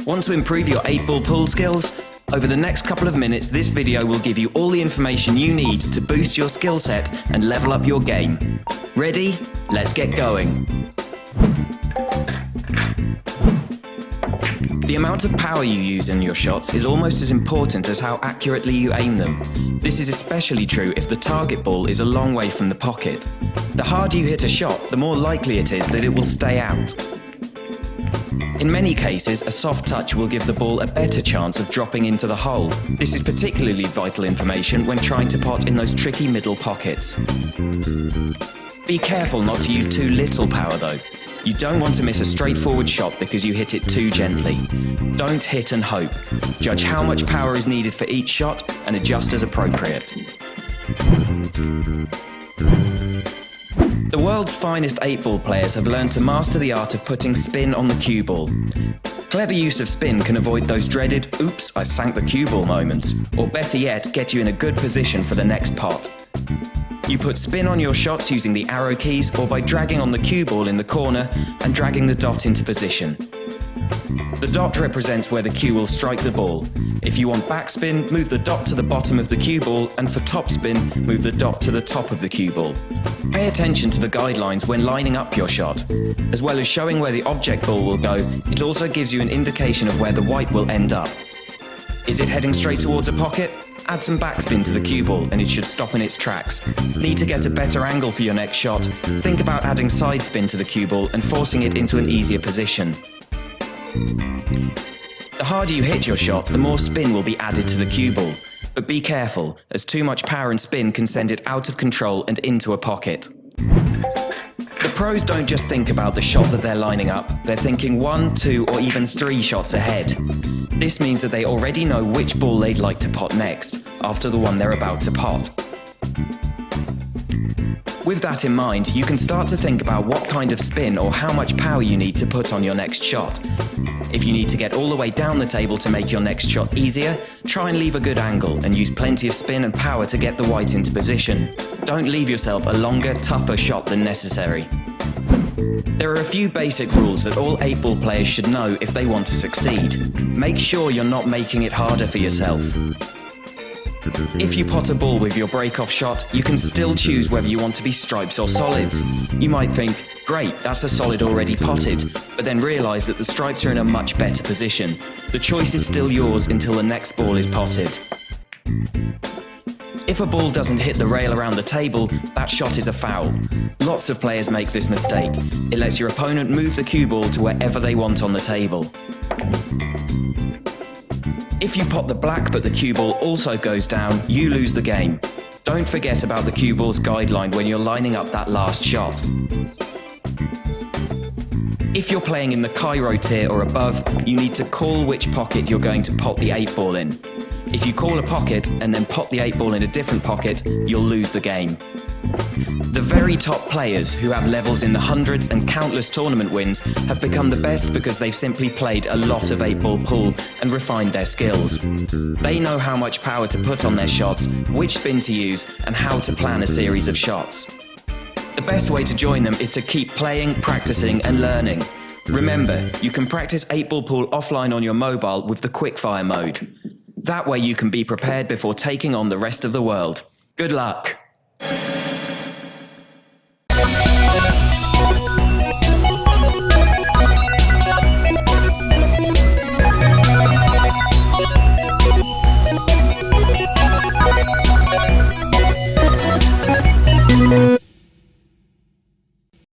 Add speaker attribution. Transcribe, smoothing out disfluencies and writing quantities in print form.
Speaker 1: Want to improve your 8-ball pool skills? Over the next couple of minutes, this video will give you all the information you need to boost your skill set and level up your game. Ready? Let's get going. The amount of power you use in your shots is almost as important as how accurately you aim them. This is especially true if the target ball is a long way from the pocket. The harder you hit a shot, the more likely it is that it will stay out. In many cases, a soft touch will give the ball a better chance of dropping into the hole. This is particularly vital information when trying to pot in those tricky middle pockets. Be careful not to use too little power though. You don't want to miss a straightforward shot because you hit it too gently. Don't hit and hope. Judge how much power is needed for each shot and adjust as appropriate. The world's finest 8-ball players have learned to master the art of putting spin on the cue ball. Clever use of spin can avoid those dreaded "oops, I sank the cue ball" moments, or better yet, get you in a good position for the next pot. You put spin on your shots using the arrow keys or by dragging on the cue ball in the corner and dragging the dot into position. The dot represents where the cue will strike the ball. If you want backspin, move the dot to the bottom of the cue ball, and for topspin, move the dot to the top of the cue ball. Pay attention to the guidelines when lining up your shot. As well as showing where the object ball will go, it also gives you an indication of where the white will end up. Is it heading straight towards a pocket? Add some backspin to the cue ball and it should stop in its tracks. Need to get a better angle for your next shot? Think about adding side spin to the cue ball and forcing it into an easier position. The harder you hit your shot, the more spin will be added to the cue ball. But be careful, as too much power and spin can send it out of control and into a pocket. The pros don't just think about the shot that they're lining up, they're thinking 1, 2 or even 3 shots ahead. This means that they already know which ball they'd like to pot next, after the one they're about to pot. With that in mind, you can start to think about what kind of spin or how much power you need to put on your next shot. If you need to get all the way down the table to make your next shot easier, try and leave a good angle and use plenty of spin and power to get the white into position. Don't leave yourself a longer, tougher shot than necessary. There are a few basic rules that all 8-ball players should know if they want to succeed. Make sure you're not making it harder for yourself. If you pot a ball with your break-off shot, you can still choose whether you want to be stripes or solids. You might think, great, that's a solid already potted, but then realise that the stripes are in a much better position. The choice is still yours until the next ball is potted. If a ball doesn't hit the rail around the table, that shot is a foul. Lots of players make this mistake. It lets your opponent move the cue ball to wherever they want on the table. If you pot the black but the cue ball also goes down, you lose the game. Don't forget about the cue ball's guideline when you're lining up that last shot. If you're playing in the Cairo tier or above, you need to call which pocket you're going to pot the 8-ball in. If you call a pocket and then pot the 8-ball in a different pocket, you'll lose the game. The very top players who have levels in the hundreds and countless tournament wins have become the best because they've simply played a lot of 8-ball pool and refined their skills. They know how much power to put on their shots, which spin to use, and how to plan a series of shots. The best way to join them is to keep playing, practicing and learning. Remember, you can practice 8-ball pool offline on your mobile with the quickfire mode. That way you can be prepared before taking on the rest of the world. Good luck!